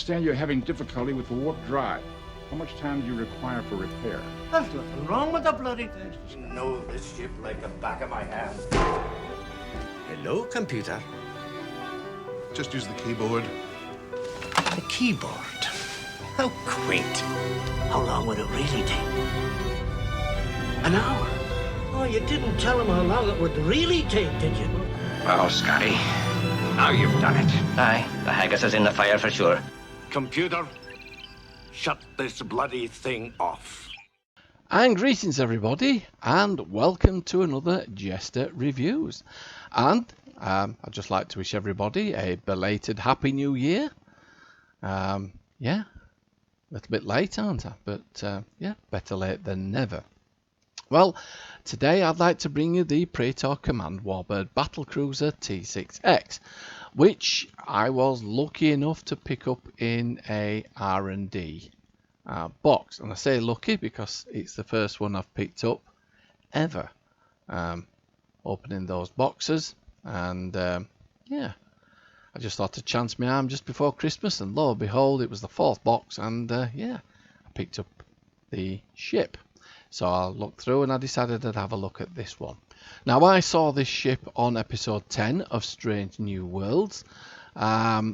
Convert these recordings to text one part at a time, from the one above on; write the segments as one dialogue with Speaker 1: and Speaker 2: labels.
Speaker 1: understand you're having difficulty with the warp drive. How much time do you require for repair?
Speaker 2: There's nothing wrong with the bloody thing.
Speaker 3: I know this ship like the back of my hand.
Speaker 4: Hello, computer.
Speaker 5: Just use the keyboard.
Speaker 4: The keyboard. How quaint.
Speaker 2: How long would it really take?
Speaker 4: An hour.
Speaker 2: Oh, you didn't tell him how long it would really take, did you?
Speaker 6: Well, Scotty, now you've done it.
Speaker 7: Aye, the haggis is in the fire for sure.
Speaker 3: Computer, shut this bloody thing off.
Speaker 8: And greetings everybody, and welcome to another JeSter Reviews. And I'd just like to wish everybody a belated Happy New Year. Yeah, a little bit late, aren't I? But yeah, better late than never. Well, today I'd like to bring you the Praetor Command Warbird Battlecruiser T6-X, which I was lucky enough to pick up in a R&D box. And I say lucky because it's the first one I've picked up ever, opening those boxes. And yeah, I just thought to chance my arm just before Christmas, and lo and behold, it was the fourth box, and yeah, I picked up the ship. So I looked through and I decided I'd have a look at this one. Now, I saw this ship on episode 10 of Strange New Worlds.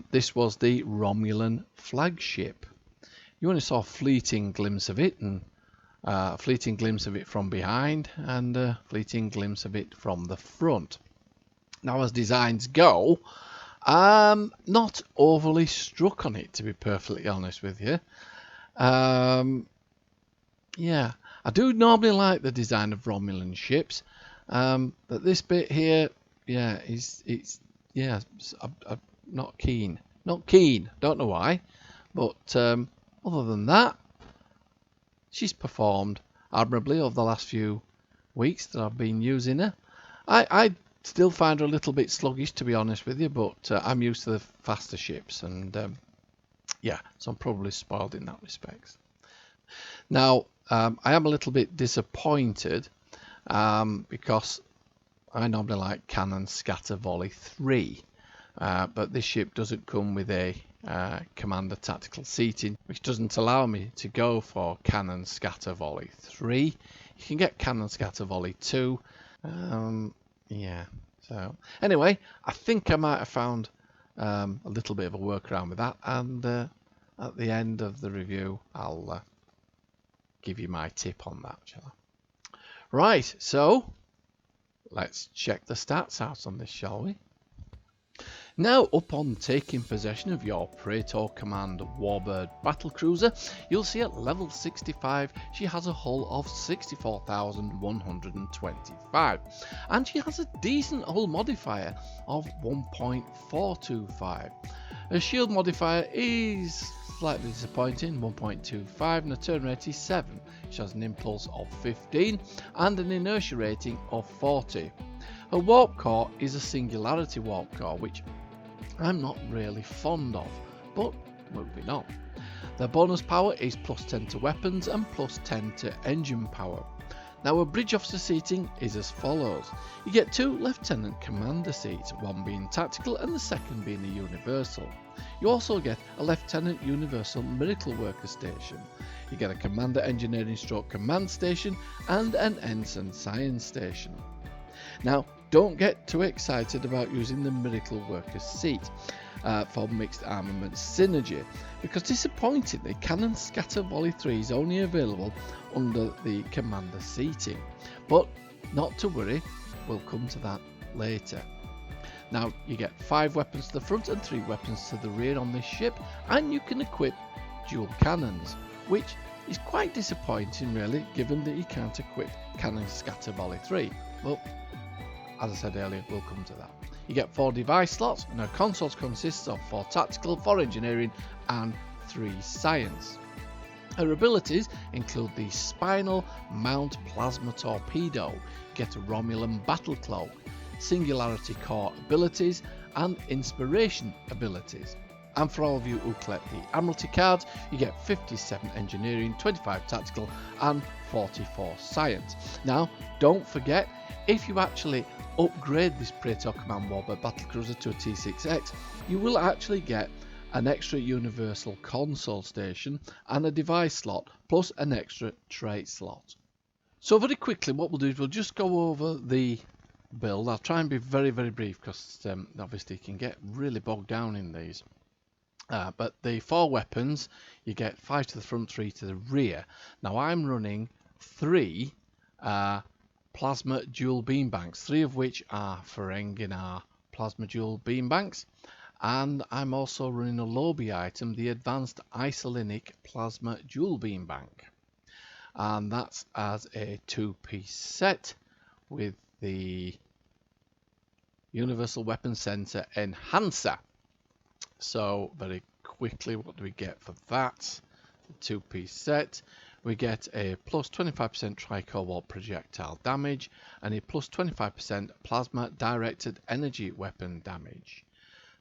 Speaker 8: This was the Romulan flagship. You only saw a fleeting glimpse of it, and a fleeting glimpse of it from behind, and a fleeting glimpse of it from the front. Now, as designs go, I'm not overly struck on it, to be perfectly honest with you. Yeah, I do normally like the design of Romulan ships, but this bit here, yeah, I'm not keen. Not keen. Don't know why, but other than that, she's performed admirably over the last few weeks that I've been using her. I still find her a little bit sluggish, to be honest with you, but I'm used to the faster ships, and yeah, so I'm probably spoiled in that respect. Now, I am a little bit disappointed because I normally like Cannon Scatter Volley 3, but this ship doesn't come with a Commander Tactical Seating, which doesn't allow me to go for Cannon Scatter Volley 3. You can get Cannon Scatter Volley 2. Yeah, so anyway, I think I might have found a little bit of a workaround with that, and at the end of the review I'll give you my tip on that, shall I? Right, so let's check the stats out on this, shall we? Now, upon taking possession of your Praetor Command Warbird Battlecruiser, you'll see at level 65 she has a hull of 64,125, and she has a decent hull modifier of 1.425. Her shield modifier is slightly disappointing, 1.25, and a turn rate is 7. She has an impulse of 15 and an inertia rating of 40. Her warp core is a singularity warp core, which I'm not really fond of, but moving on. Their bonus power is plus 10 to weapons and plus 10 to engine power. Now, a bridge officer seating is as follows. You get 2 lieutenant commander seats, one being tactical and the second being a universal. You also get a lieutenant universal miracle worker station. You get a commander engineering stroke command station and an ensign science station. Now, don't get too excited about using the miracle worker seat for mixed armament synergy, because disappointingly Cannon Scatter Volley 3 is only available under the commander seating, but not to worry, we'll come to that later. Now, you get 5 weapons to the front and 3 weapons to the rear on this ship, and you can equip dual cannons, which is quite disappointing really, given that you can't equip Cannon Scatter Volley 3, but as I said earlier, we'll come to that. You get 4 device slots, and her consoles consists of 4 tactical, 4 engineering and 3 science. Her abilities include the Spinal Mount Plasma Torpedo, get a Romulan Battle Cloak, Singularity Core abilities and Inspiration abilities. And for all of you who collect the Admiralty cards, you get 57 engineering, 25 tactical and 44 science. Now, don't forget, if you actually upgrade this Praetor Command Warbird Battlecruiser to a T6-X, you will actually get an extra universal console station, and a device slot, plus an extra trait slot. So very quickly, what we'll do is we'll just go over the build. I'll try and be very, very brief because obviously you can get really bogged down in these. But the 4 weapons, you get 5 to the front, 3 to the rear. Now I'm running 3 plasma dual beam banks, 3 of which are Ferenginar plasma dual beam banks, and I'm also running a lobby item, the advanced isolinic plasma dual beam bank, and that's as a 2-piece set with the universal weapon center enhancer. So very quickly, what do we get for that? The 2-piece set. We get a plus 25% tricobalt projectile damage and a plus 25% plasma directed energy weapon damage.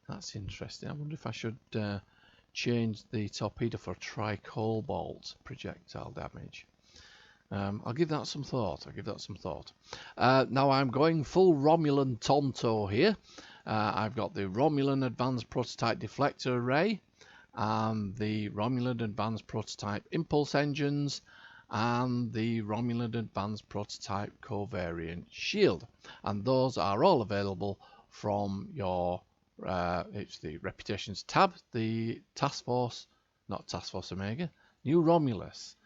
Speaker 8: That's interesting. I wonder if I should change the torpedo for tricobalt projectile damage. I'll give that some thought. Now I'm going full Romulan Tonto here. I've got the Romulan Advanced Prototype Deflector Array, and the Romulan Advanced Prototype Impulse Engines, and the Romulan Advanced Prototype Covariant Shield. And those are all available from your, it's the Reputations tab, the Task Force, not Task Force Omega, New Romulus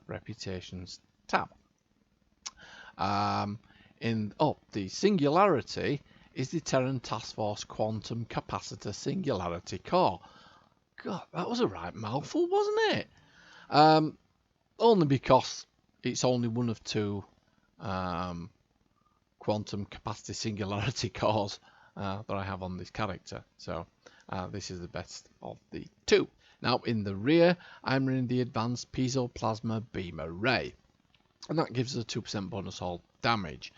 Speaker 8: Reputations tab. The Singularity is the Terran Task Force Quantum Capacitor Singularity Core. God, that was a right mouthful, wasn't it? Only because it's only one of 2 quantum capacity singularity cores that I have on this character. So this is the best of the 2. Now in the rear, I'm running the Advanced Piezo Plasma Beam Array, and that gives us a 2% bonus all damage,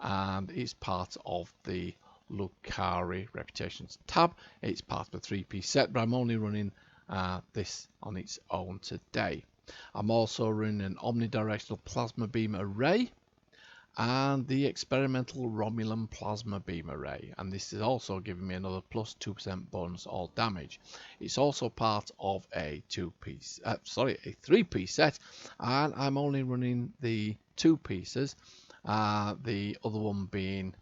Speaker 8: and it's part of the Lucari Reputations tab. It's part of a 3-piece set, but I'm only running this on its own today. I'm also running an omnidirectional plasma beam array and the experimental Romulan plasma beam array, and this is also giving me another plus 2% bonus all damage. It's also part of a 3-piece set, and I'm only running the 2 pieces, the other one being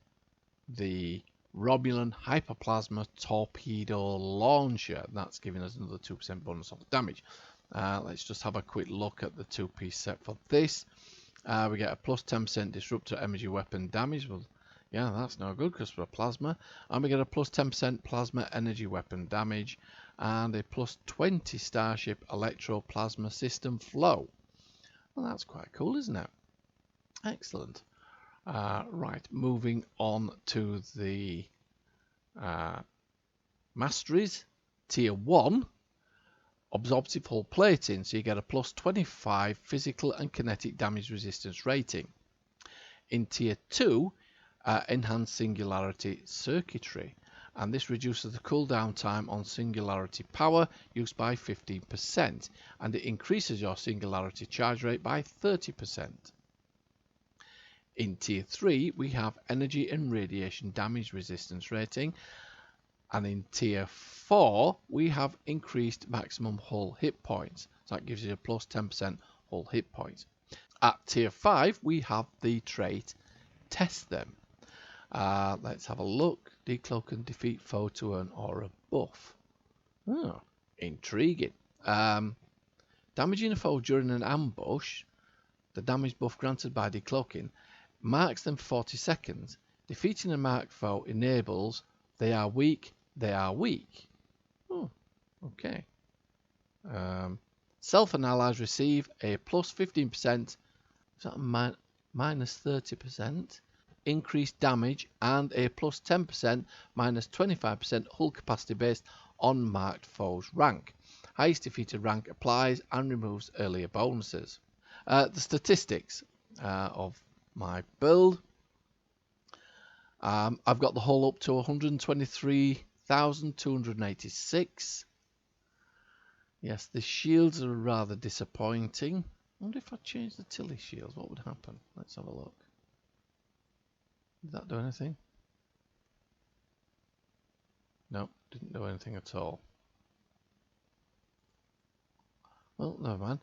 Speaker 8: the Romulan Hyperplasma Torpedo Launcher. That's giving us another 2% bonus of damage. Let's just have a quick look at the 2-piece set for this. We get a plus 10% Disruptor Energy Weapon damage. Well, yeah, that's no good because we're plasma. And we get a plus 10% Plasma Energy Weapon damage and a plus 20 Starship Electroplasma System Flow. Well, that's quite cool, isn't it? Excellent. Right, moving on to the Masteries. Tier 1, Absorptive Hull Plating, so you get a plus 25 physical and kinetic damage resistance rating. In Tier 2, Enhanced Singularity Circuitry, and this reduces the cooldown time on Singularity power used by 15%, and it increases your Singularity charge rate by 30%. In Tier 3, we have Energy and Radiation Damage Resistance rating, and in Tier 4, we have increased maximum hull hit points, so that gives you a plus 10% hull hit points. At Tier 5, we have the trait Test Them. Let's have a look. Decloak and defeat foe to an aura buff. Oh, intriguing. Damaging a foe during an ambush, the damage buff granted by decloaking marks them for 40 seconds. Defeating a marked foe enables they are weak, they are weak. Oh, okay. Self and allies receive a plus 15%, is that a minus 30%, increased damage, and a plus 10% minus 25% hull capacity based on marked foe's rank. Highest defeated rank applies and removes earlier bonuses. The statistics of my build. I've got the hull up to 123,286. Yes, the shields are rather disappointing. I wonder if I change the Tilly shields, what would happen? Let's have a look. Did that do anything? No, didn't do anything at all. Well, never mind.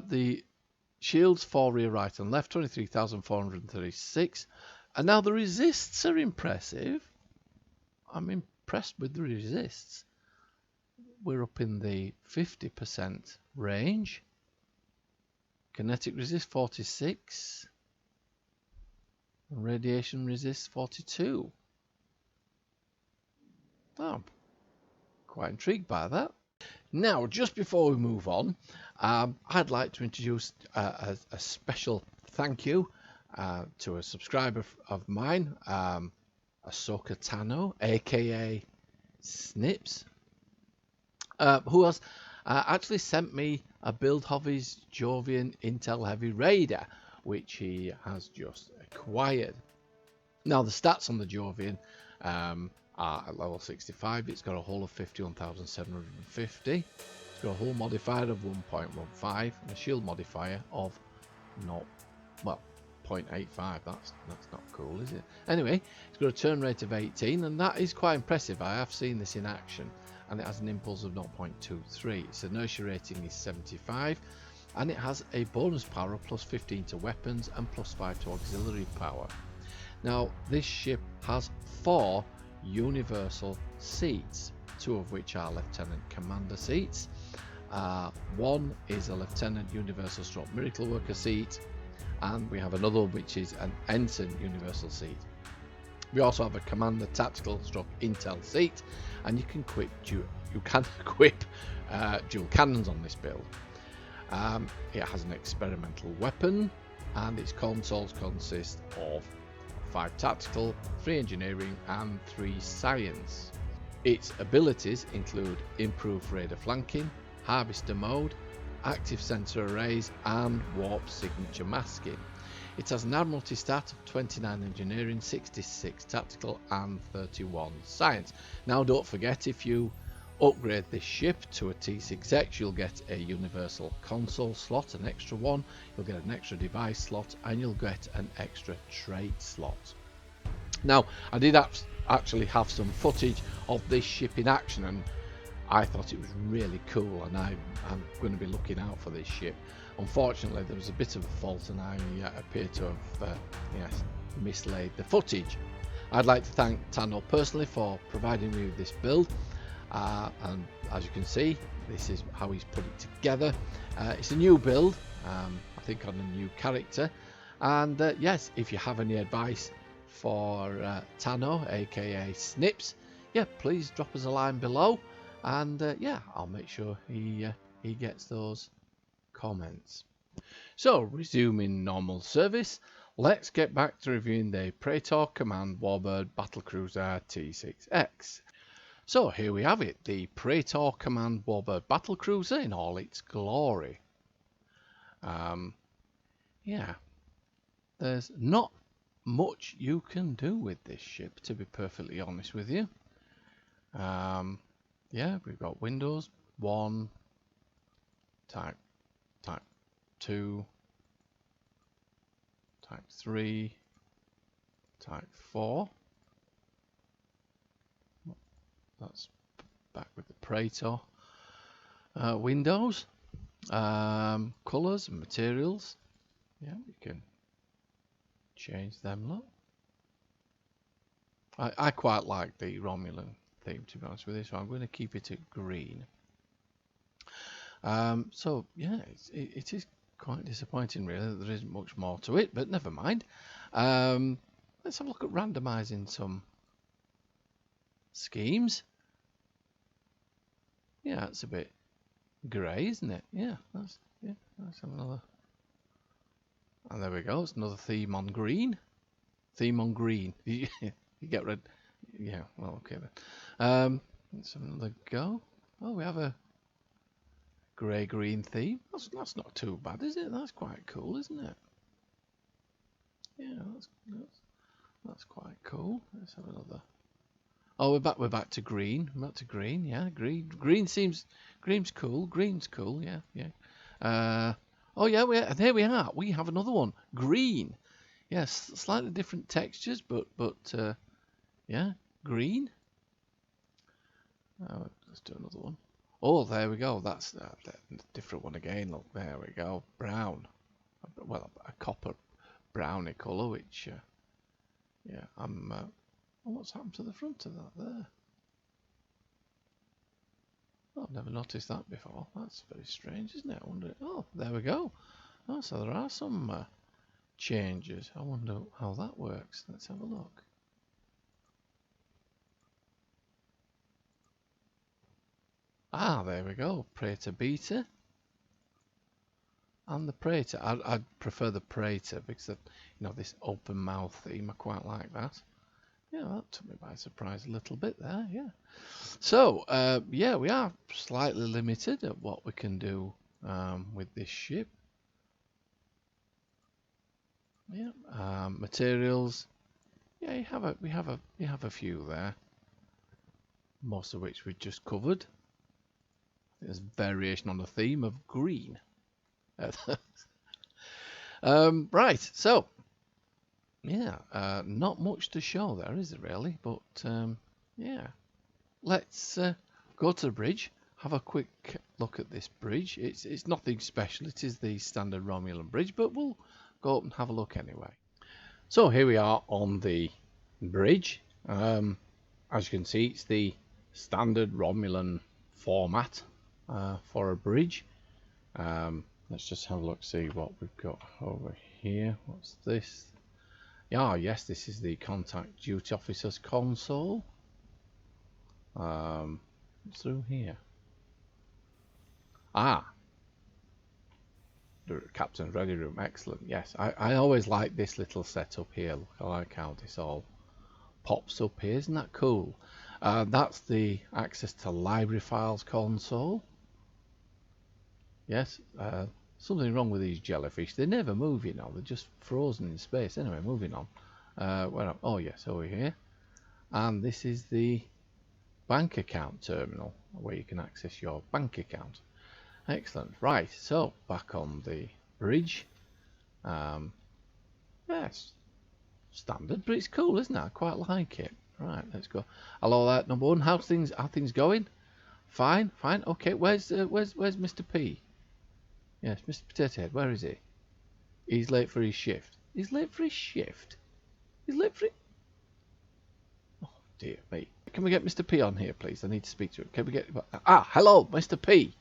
Speaker 8: The shields for rear, right, and left, 23,436. And now the resists are impressive. I'm impressed with the resists. We're up in the 50% range. Kinetic resist 46. And radiation resist 42. Oh, I'm quite intrigued by that. Now, just before we move on, I'd like to introduce a special thank you to a subscriber of mine, Ahsoka Tano, aka Snips, who has actually sent me a build of his Jovian Intel Heavy Raider, which he has just acquired. Now, the stats on the Jovian are at level 65. It's got a hull of 51,750. It's got a hull modifier of 1.15 and a shield modifier of 0.85. That's not cool, is it? Anyway, it's got a turn rate of 18, and that is quite impressive. I have seen this in action, and it has an impulse of 0.23. Its inertia rating is 75, and it has a bonus power of plus 15 to weapons and plus 5 to auxiliary power. Now, this ship has 4 universal seats, 2 of which are Lieutenant Commander seats. One is a Lieutenant Universal Stroke Miracle Worker seat, and we have another which is an Ensign Universal seat. We also have a Commander Tactical Stroke Intel seat, and you can equip dual cannons on this build. It has an experimental weapon, and its consoles consist of 5 tactical, 3 engineering, and 3 science. Its abilities include improved radar flanking, harvester mode, active sensor arrays, and warp signature masking. It has an Admiralty stat of 29 engineering, 66 tactical, and 31 science. Now, don't forget, if you upgrade this ship to a T6-X, you'll get a universal console slot, an extra one, you'll get an extra device slot, and you'll get an extra trait slot. Now, I did actually have some footage of this ship in action, and I thought it was really cool, and I'm going to be looking out for this ship. Unfortunately, there was a bit of a fault, and I appear to have mislaid the footage. I'd like to thank Tano personally for providing me with this build. And as you can see, this is how he's put it together. It's a new build, I think on a new character, and yes, if you have any advice for Tano, aka Snips, yeah, please drop us a line below, and yeah, I'll make sure he gets those comments. So, resuming normal service, let's get back to reviewing the Praetor Command Warbird Battlecruiser T6-X. So here we have it, the Praetor Command Warbird Battlecruiser in all its glory. Yeah, there's not much you can do with this ship, to be perfectly honest with you. Yeah, we've got Windows 1, Type 2, Type 3, Type 4. That's back with the Praetor. Windows, colours and materials. Yeah, we can change them. Look, I quite like the Romulan theme, to be honest with you, so I'm going to keep it at green. So yeah, it is quite disappointing really that there isn't much more to it, but never mind. Let's have a look at randomising some schemes. Yeah, it's a bit grey, isn't it? Yeah, let's have another. And there we go. It's another theme on green. Theme on green. You get red. Yeah. Well, okay then. Let's have another go. Oh, we have a grey-green theme. That's not too bad, is it? That's quite cool, isn't it? Yeah, that's quite cool. Let's have another. Oh, we're back to green. We're back to green. Yeah, green green's cool. Green's cool. Yeah. Oh yeah, there we are. We have another one. Green. Yes, slightly different textures, but yeah, green. Let's do another one. Oh, there we go. That's a different one again. Look, there we go. Brown. Well, a copper browny colour, which, yeah, oh, what's happened to the front of that there? Oh, I've never noticed that before. That's very strange, isn't it? I wonder. Oh, there we go. Oh, so there are some changes. I wonder how that works. Let's have a look. Ah, there we go. Praetor Beta. And the Praetor. I'd prefer the Praetor because, you know, this open mouth theme, I quite like that. Yeah, that took me by surprise a little bit there, yeah. So, yeah, we are slightly limited at what we can do with this ship. Yeah, materials. Yeah, we have a few there. Most of which we've just covered. There's variation on the theme of green. Right, so yeah, not much to show there, is it really? But yeah, let's go to the bridge, have a quick look at this bridge. It's nothing special. It is the standard Romulan bridge, but we'll go up and have a look anyway. So here we are on the bridge. As you can see, it's the standard Romulan format for a bridge. Let's just have a look, see what we've got over here. What's this? Ah, yes, this is the contact duty officer's console. What's through here? Ah, the captain's ready room. Excellent. Yes, I always like this little setup here. Look, I like how this all pops up here. Isn't that cool? That's the access to library files console. Yes, something wrong with these jellyfish. They never move, you know. They're just frozen in space. Anyway, moving on. Oh, yes, over here. And this is the bank account terminal where you can access your bank account. Excellent. Right, so back on the bridge. Yes, standard, but it's cool, isn't it? I quite like it. Right, let's go. Hello there, number one. How things going? Fine, fine. Okay, where's Mr. P? Yes, Mr. Potato Head. Where is he? He's late for his shift. He's late for his shift. He's late for it. Oh dear me. Can we get Mr. P on here, please? I need to speak to him. Can we get? Ah, hello, Mr. P.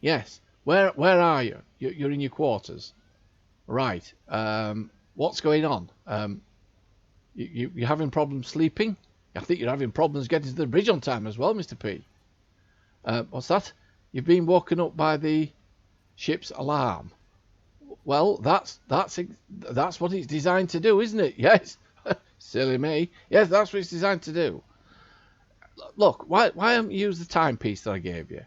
Speaker 8: Yes. Where are you? You're in your quarters. Right. What's going on? You're having problems sleeping? I think you're having problems getting to the bridge on time as well, Mr. P. What's that? You've been woken up by the ship's alarm. Well, that's what it's designed to do, isn't it? Yes. Silly me. Yes, that's what it's designed to do. Look, why haven't you used the timepiece that I gave you?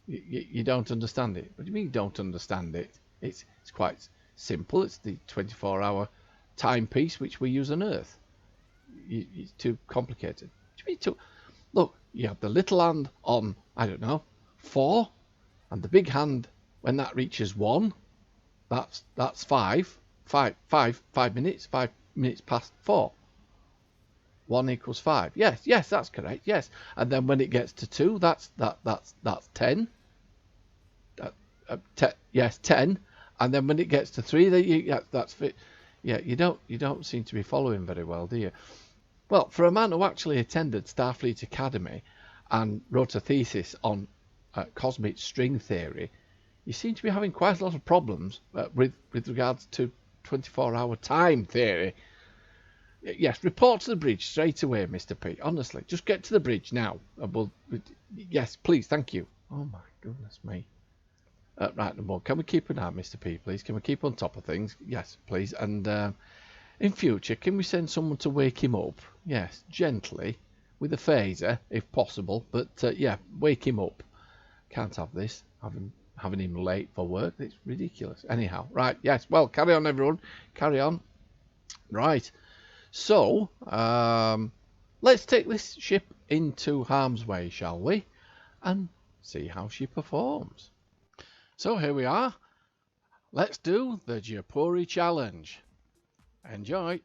Speaker 8: You don't understand it. What do you mean you don't understand it? It's quite simple. It's the 24-hour timepiece which we use on Earth. It's too complicated. What do you mean too? Look, you have the little hand on, I don't know, 4, and the big hand when that reaches 1. That's 5 minutes. 5 minutes past 4. 1 equals 5. Yes, that's correct. Yes, and then when it gets to 2, that's 10. Yes, 10. And then when it gets to 3, that's fit. Yeah, you don't seem to be following very well, do you? Well, for a man who actually attended Starfleet Academy and wrote a thesis on cosmic string theory, you seem to be having quite a lot of problems with regards to 24-hour time theory. Yes, report to the bridge straight away, Mr. P. Honestly, just get to the bridge now. Yes, please, thank you. Oh my goodness me. Right, no more. Can we keep an eye, Mr. P, please? Can we keep on top of things? Yes, please. And in future, can we send someone to wake him up? Yes, gently, with a phaser, if possible. But yeah, wake him up. Can't have this. Having him late for work. It's ridiculous. Anyhow, right. Yes. Well, carry on, everyone. Carry on. Right. So, let's take this ship into harm's way, shall we? And see how she performs. So here we are. Let's do the Jepori challenge. Enjoy.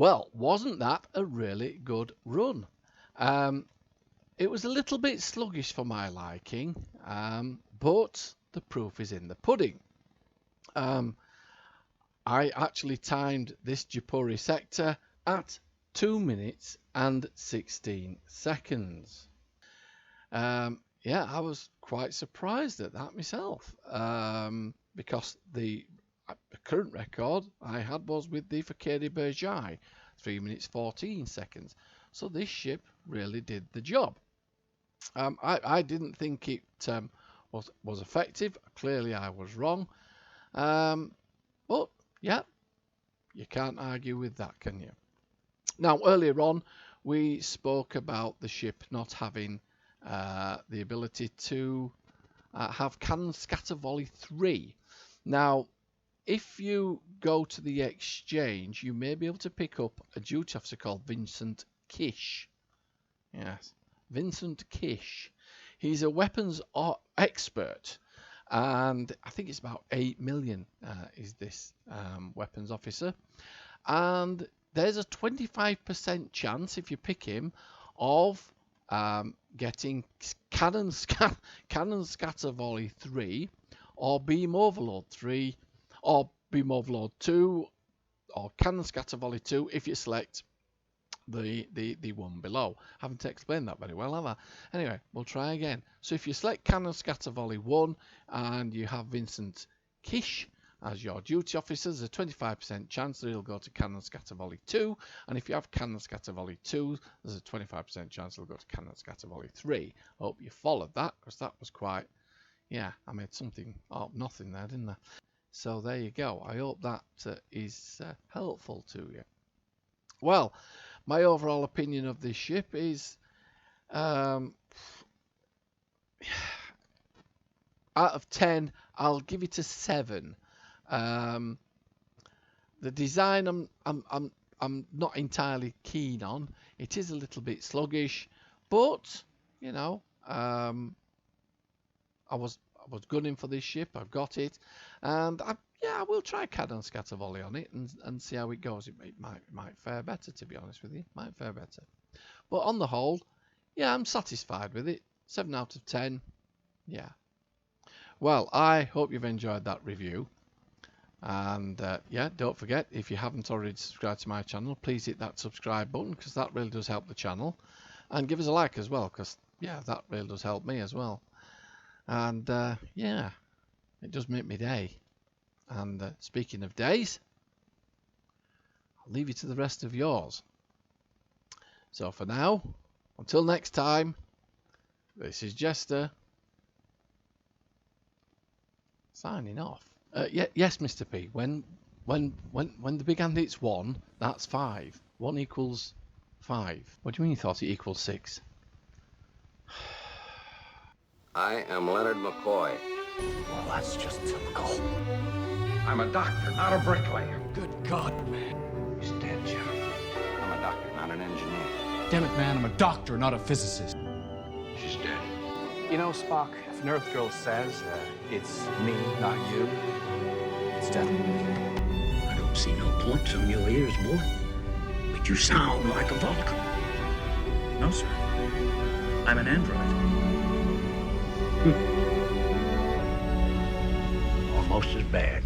Speaker 8: Well, wasn't that a really good run? It was a little bit sluggish for my liking, but the proof is in the pudding. I actually timed this Jepori sector at 2 minutes and 16 seconds. Yeah, I was quite surprised at that myself, because the current record I had was with the Praetor Command 3 minutes 14 seconds. So this ship really did the job. I didn't think it was effective. Clearly I was wrong. But yeah, you can't argue with that, can you? Now, earlier on, we spoke about the ship not having the ability to have Cannon Scatter Volley 3. Now, if you go to the exchange, you may be able to pick up a duty officer called Vincent Kish. Yes, Vincent Kish. He's a weapons expert, and I think it's about 8 million is this weapons officer. And there's a 25% chance, if you pick him, of getting Cannon Scatter Volley 3, or Beam Overload 3, or Beam Overload 2, or Cannon Scatter Volley 2 if you select the one below. I haven't explained that very well, have I? Anyway, we'll try again. So if you select Cannon Scatter Volley 1 and you have Vincent Kish as your duty officer, there's a 25% chance that he'll go to Cannon Scatter Volley 2, and if you have Cannon Scatter Volley 2, there's a 25% chance he'll go to Cannon Scatter Volley 3. I hope you followed that, because that was quite, yeah, I made something out of nothing there, didn't I? So there you go. I hope that is helpful to you. Well, my overall opinion of this ship is, out of 10, I'll give it a 7. The design I'm not entirely keen on. It is a little bit sluggish, but you know, I was gunning for this ship. I've got it, and I will try Cannon Scatter Volley on it and see how it goes. It might fare better, to be honest with you. Might fare better, but on the whole, yeah, I'm satisfied with it. 7 out of 10. Yeah. Well, I hope you've enjoyed that review. And yeah, don't forget, if you haven't already subscribed to my channel, please hit that subscribe button, because that really does help the channel. And give us a like as well, because yeah, that really does help me as well. And yeah, it does make me day. And speaking of days, I'll leave you to the rest of yours. So for now, until next time, this is JeSter signing off. Yes, Mr. P. When the big hand hits 1, that's 5. 1 equals 5. What do you mean you thought it equals 6?
Speaker 9: I am Leonard McCoy.
Speaker 3: Well, that's just typical.
Speaker 6: I'm a doctor, not a bricklayer.
Speaker 4: Good God, man.
Speaker 6: He's dead, Jim.
Speaker 9: I'm a doctor, not an engineer.
Speaker 10: Damn it, man, I'm a doctor, not a physicist.
Speaker 6: She's dead.
Speaker 11: You know, Spock, if an Earth girl says it's me, not you, it's definitely you.
Speaker 2: I don't see no points on your ears, boy. But you sound like a Vulcan.
Speaker 11: No, sir. I'm an android.
Speaker 2: Almost as bad.